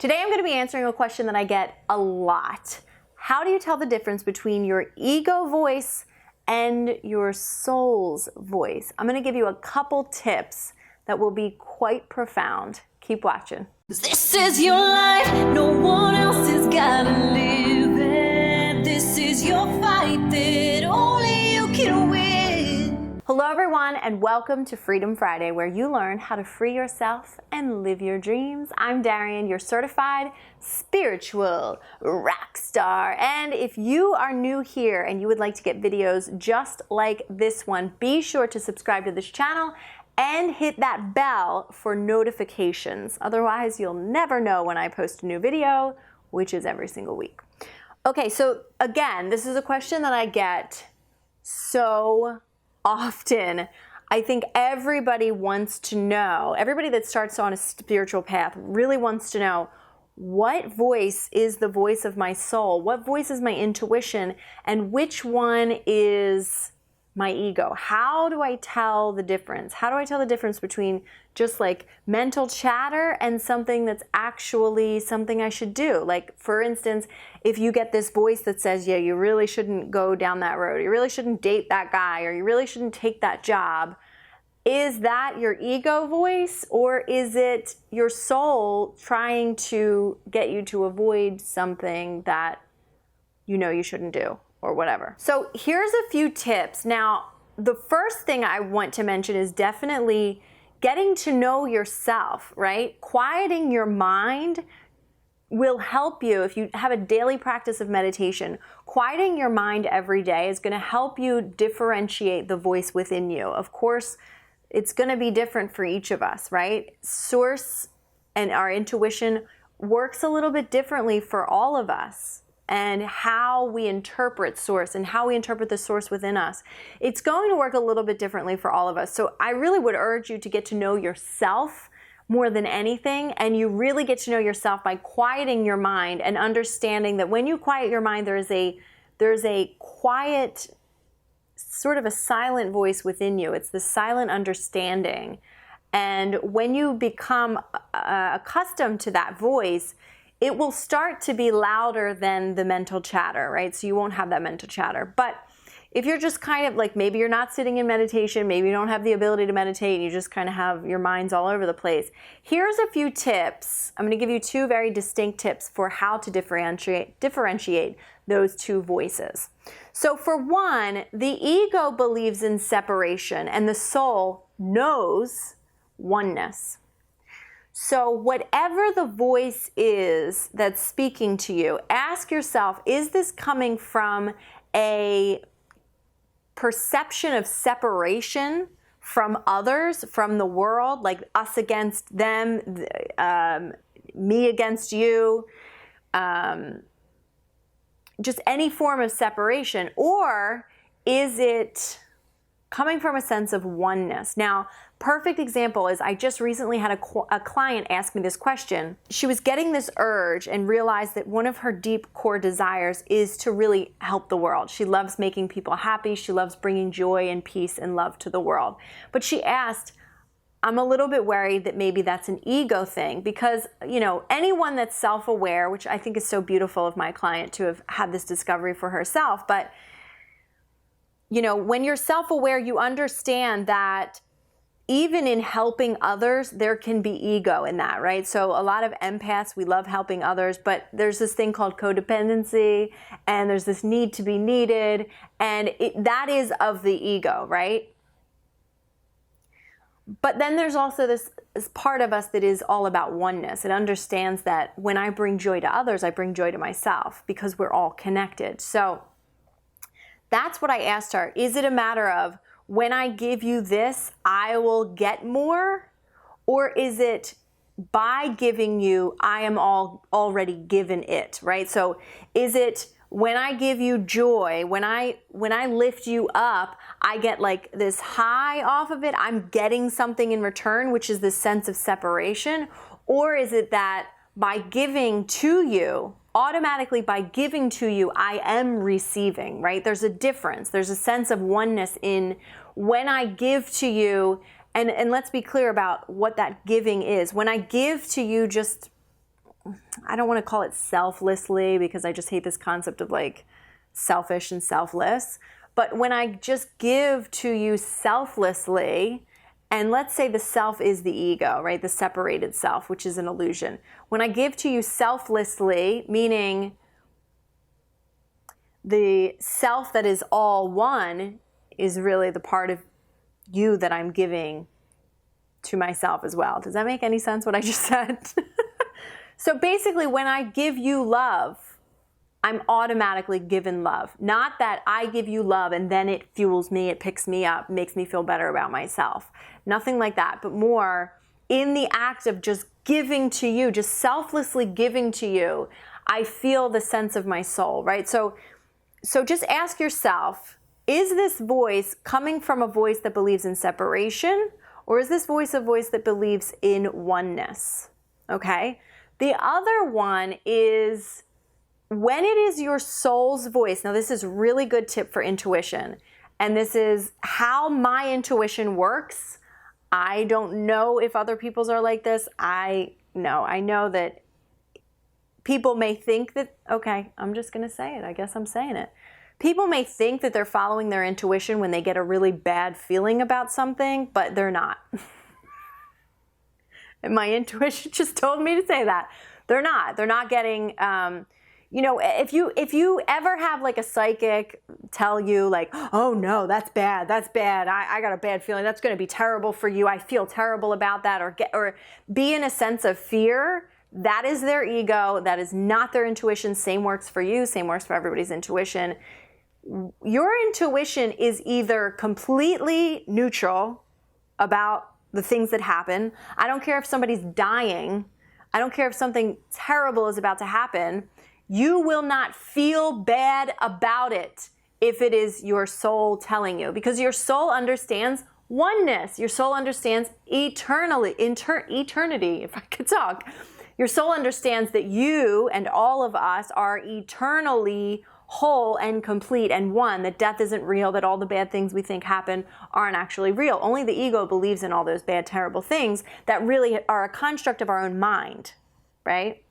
Today I'm going to be answering a question that I get a lot. How do you tell the difference between your ego voice and your soul's voice? I'm going to give you a couple tips that will be quite profound. Keep watching. This is your life, no one else has gotta live it. This is your fight that only you can win. Hello everyone and welcome to Freedom Friday, where you learn how to free yourself and live your dreams. I'm Darienne, your certified spiritual rock star. And if you are new here and you would like to get videos just like this one, be sure to subscribe to this channel and hit that bell for notifications. Otherwise, you'll never know when I post a new video, which is every single week. Okay, so again, this is a question that I get so often. I think everybody wants to know, everybody that starts on a spiritual path really wants to know, what voice is the voice of my soul? What voice is my intuition? And which one is my ego? How do I tell the difference? How do I tell the difference between just like mental chatter and something that's actually something I should do? Like, for instance, if you get this voice that says, yeah, you really shouldn't go down that road, you really shouldn't date that guy, or you really shouldn't take that job, is that your ego voice, or is it your soul trying to get you to avoid something that you know you shouldn't do? Or whatever. So here's a few tips. Now, the first thing I want to mention is definitely getting to know yourself, right? Quieting your mind will help you if you have a daily practice of meditation. Quieting your mind every day is going to help you differentiate the voice within you. Of course, it's going to be different for each of us, right? Source and our intuition works a little bit differently for all of us. And how we interpret source and how we interpret the source within us, it's going to work a little bit differently for all of us. So I really would urge you to get to know yourself more than anything. And you really get to know yourself by quieting your mind and understanding that when you quiet your mind, there's a quiet, sort of a silent voice within you. It's the silent understanding. And when you become accustomed to that voice, it will start to be louder than the mental chatter, right? So you won't have that mental chatter. But if you're just kind of like, maybe you're not sitting in meditation, maybe you don't have the ability to meditate, and you just kind of have your minds all over the place. Here's a few tips. I'm going to give you two very distinct tips for how to differentiate those two voices. So for one, the ego believes in separation and the soul knows oneness. So whatever the voice is that's speaking to you, ask yourself, is this coming from a perception of separation from others, from the world, like us against them, me against you, just any form of separation? Or is it coming from a sense of oneness? Now, perfect example is I just recently had a client ask me this question. She was getting this urge and realized that one of her deep core desires is to really help the world. She loves making people happy. She loves bringing joy and peace and love to the world. But she asked, I'm a little bit worried that maybe that's an ego thing, because, you know, anyone that's self-aware, which I think is so beautiful of my client to have had this discovery for herself, but you know, when you're self-aware, you understand that even in helping others, there can be ego in that, right? So a lot of empaths, we love helping others, but there's this thing called codependency, and there's this need to be needed, and that is of the ego, right? But then there's also this part of us that is all about oneness. It understands that when I bring joy to others, I bring joy to myself, because we're all connected. So that's what I asked her. Is it a matter of, when I give you this, I will get more? Or is it, by giving you, I am already given it, right? So is it, when I give you joy, when I lift you up, I get like this high off of it, I'm getting something in return, which is this sense of separation? Or is it that by giving to you, automatically by giving to you, I am receiving, right? There's a difference. There's a sense of oneness in when I give to you, and let's be clear about what that giving is. When I give to you just I don't want to call it selflessly because I just hate this concept of like selfish and selfless. But when I just give to you selflessly, and let's say the self is the ego, right? The separated self, which is an illusion. When I give to you selflessly, meaning the self that is all one is really the part of you that I'm giving to myself as well. Does that make any sense what I just said? So basically, when I give you love, I'm automatically given love. Not that I give you love and then it fuels me, it picks me up, makes me feel better about myself. Nothing like that, but more in the act of just giving to you, just selflessly giving to you, I feel the sense of my soul, right? So just ask yourself, is this voice coming from a voice that believes in separation, or is this voice a voice that believes in oneness? Okay? The other one is when it is your soul's voice. Now, this is a really good tip for intuition, and this is how my intuition works. I don't know if other people's are like this. I know that people may think that, okay, I'm just going to say it. I guess I'm saying it. People may think that they're following their intuition when they get a really bad feeling about something, but they're not. And my intuition just told me to say that. They're not. They're not getting, if you ever have like a psychic tell you like, oh no, that's bad. I got a bad feeling. That's going to be terrible for you. I feel terrible about that, or be in a sense of fear. That is their ego. That is not their intuition. Same works for you. Same works for everybody's intuition. Your intuition is either completely neutral about the things that happen. I don't care if somebody's dying. I don't care if something terrible is about to happen. You will not feel bad about it if it is your soul telling you, because your soul understands oneness. Your soul understands eternity, if I could talk. Your soul understands that you and all of us are eternally whole and complete and one, that death isn't real, that all the bad things we think happen aren't actually real. Only the ego believes in all those bad, terrible things that really are a construct of our own mind, right?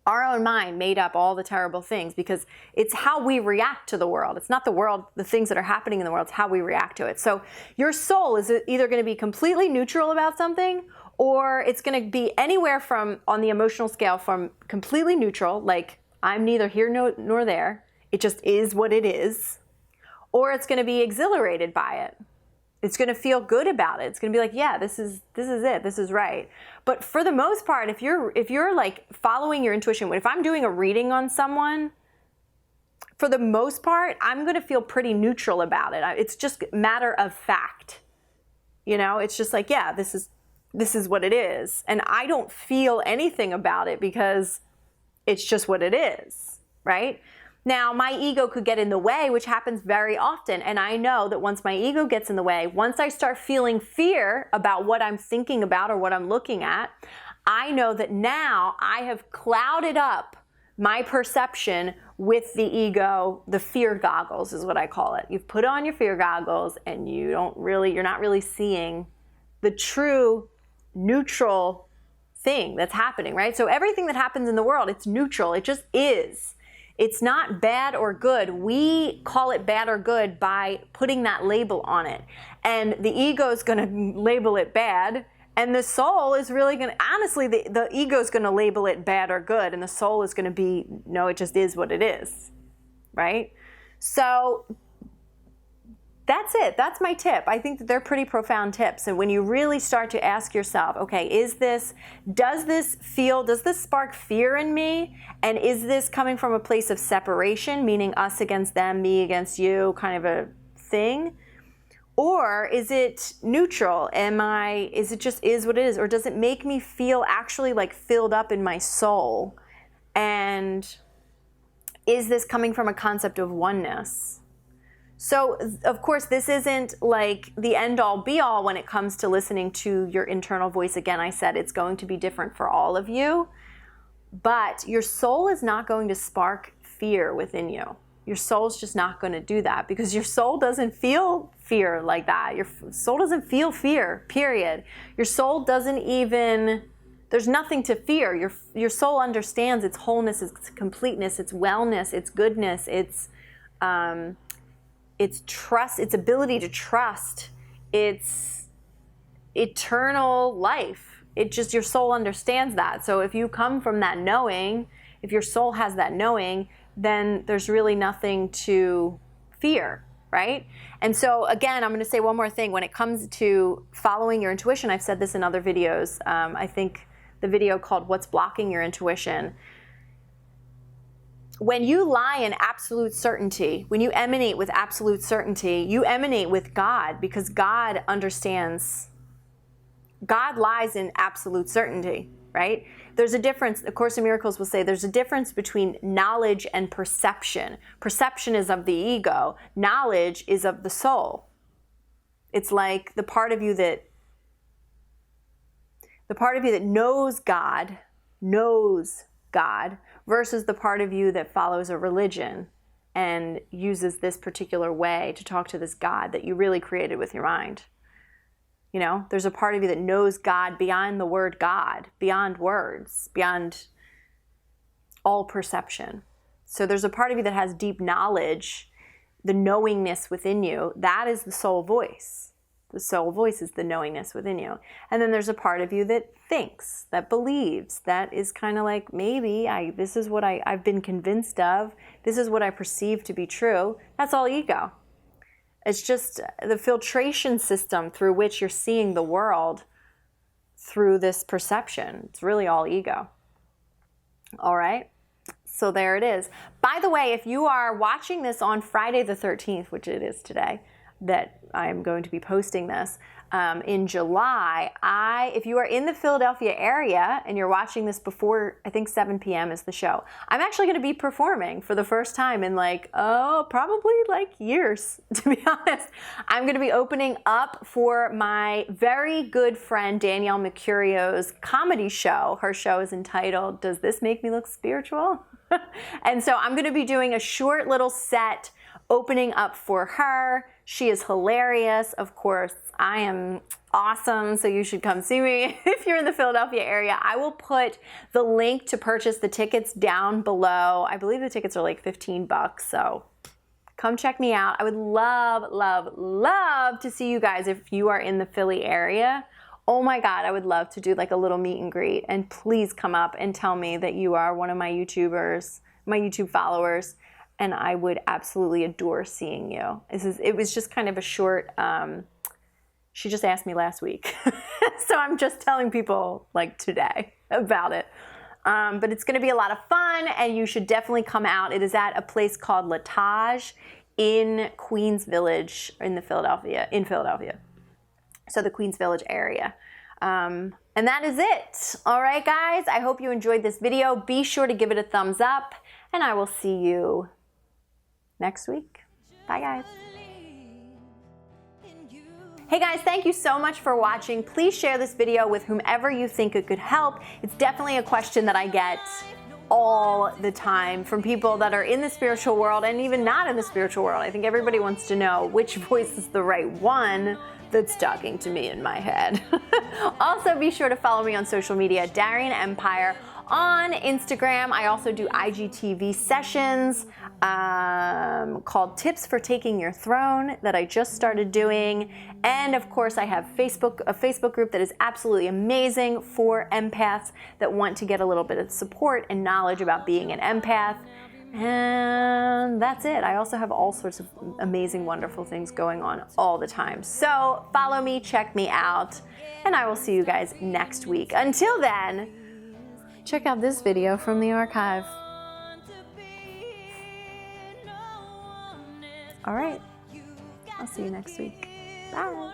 Our own mind made up all the terrible things because it's how we react to the world. It's not the world, the things that are happening in the world, it's how we react to it. So your soul is either going to be completely neutral about something, or it's going to be anywhere from, on the emotional scale, from completely neutral, like I'm neither here nor there, it just is what it is, or it's going to be exhilarated by it. It's going to feel good about it. It's going to be like, yeah, this is it. This is right. But for the most part, if you're like following your intuition, if I'm doing a reading on someone, for the most part, I'm going to feel pretty neutral about it. It's just a matter of fact. It's just like, yeah, this is what it is. And I don't feel anything about it because it's just what it is, right? Now, my ego could get in the way, which happens very often. And I know that once my ego gets in the way, once I start feeling fear about what I'm thinking about or what I'm looking at, I know that now I have clouded up my perception with the ego. The fear goggles is what I call it. You've put on your fear goggles and you're not really seeing the true neutral thing that's happening, right? So everything that happens in the world, it's neutral. It just is. It's not bad or good. We call it bad or good by putting that label on it. And the ego is going to label it bad. And the soul is really going to, honestly, the ego is going to label it bad or good. And the soul is going to be, no, it just is what it is, right? So that's it. That's my tip. I think that they're pretty profound tips. And when you really start to ask yourself, okay, does this spark fear in me? And is this coming from a place of separation, meaning us against them, me against you, kind of a thing? Or is it neutral? Is it just is what it is? Or does it make me feel actually like filled up in my soul? And is this coming from a concept of oneness? So, of course, this isn't like the end-all be-all when it comes to listening to your internal voice. Again, I said it's going to be different for all of you, but your soul is not going to spark fear within you. Your soul's just not going to do that because your soul doesn't feel fear like that. Your soul doesn't feel fear, period. Your soul doesn't even there's nothing to fear. Your soul understands its wholeness, its completeness, its wellness, its goodness, its trust, its ability to trust, its eternal life. Your soul understands that. So if you come from that knowing, if your soul has that knowing, then there's really nothing to fear, right? And so again, I'm going to say one more thing. When it comes to following your intuition, I've said this in other videos. I think the video called What's Blocking Your Intuition. When you lie in absolute certainty, when you emanate with absolute certainty, you emanate with God, because God understands. God lies in absolute certainty, right? There's a difference. A Course in Miracles will say there's a difference between knowledge and perception. Perception is of the ego. Knowledge is of the soul. It's like the part of you that knows God, versus the part of you that follows a religion and uses this particular way to talk to this God that you really created with your mind. You know, there's a part of you that knows God beyond the word God, beyond words, beyond all perception. So there's a part of you that has deep knowledge, the knowingness within you. That is the soul voice. The soul voice is the knowingness within you. And then there's a part of you that thinks, that believes, that is kind of like, maybe this is what I've been convinced of. This is what I perceive to be true. That's all ego. It's just the filtration system through which you're seeing the world through this perception. It's really all ego. All right? So there it is. By the way, if you are watching this on Friday the 13th, which it is today, that I'm going to be posting this, in July, if you are in the Philadelphia area and you're watching this before, I think 7 p.m. is the show, I'm actually going to be performing for the first time in probably years, to be honest. I'm going to be opening up for my very good friend Danielle Mercurio's comedy show. Her show is entitled, Does This Make Me Look Spiritual? And so I'm going to be doing a short little set opening up for her. She is hilarious. Of course, I am awesome, so you should come see me if you're in the Philadelphia area. I will put the link to purchase the tickets down below. I believe the tickets are like $15, so come check me out. I would love, love, love to see you guys if you are in the Philly area. Oh my God, I would love to do like a little meet and greet, and please come up and tell me that you are one of my YouTubers, my YouTube followers, and I would absolutely adore seeing you. It was just kind of a short, she just asked me last week. So I'm just telling people like today about it. But it's gonna be a lot of fun, and you should definitely come out. It is at a place called Latage in Queens Village in Philadelphia. So the Queens Village area. And that is it. All right, guys, I hope you enjoyed this video. Be sure to give it a thumbs up, and I will see you next week. Bye, guys. Hey guys, thank you so much for watching. Please share this video with whomever you think it could help. It's definitely a question that I get all the time from people that are in the spiritual world and even not in the spiritual world. I think everybody wants to know which voice is the right one that's talking to me in my head. Also, be sure to follow me on social media, Darienne Empire on Instagram. I also do IGTV sessions called Tips for Taking Your Throne that I just started doing. And of course, I have a Facebook group that is absolutely amazing for empaths that want to get a little bit of support and knowledge about being an empath. And that's it. I also have all sorts of amazing, wonderful things going on all the time. So follow me, check me out, and I will see you guys next week. Until then, check out this video from the archive. All right, I'll see you next week. Bye.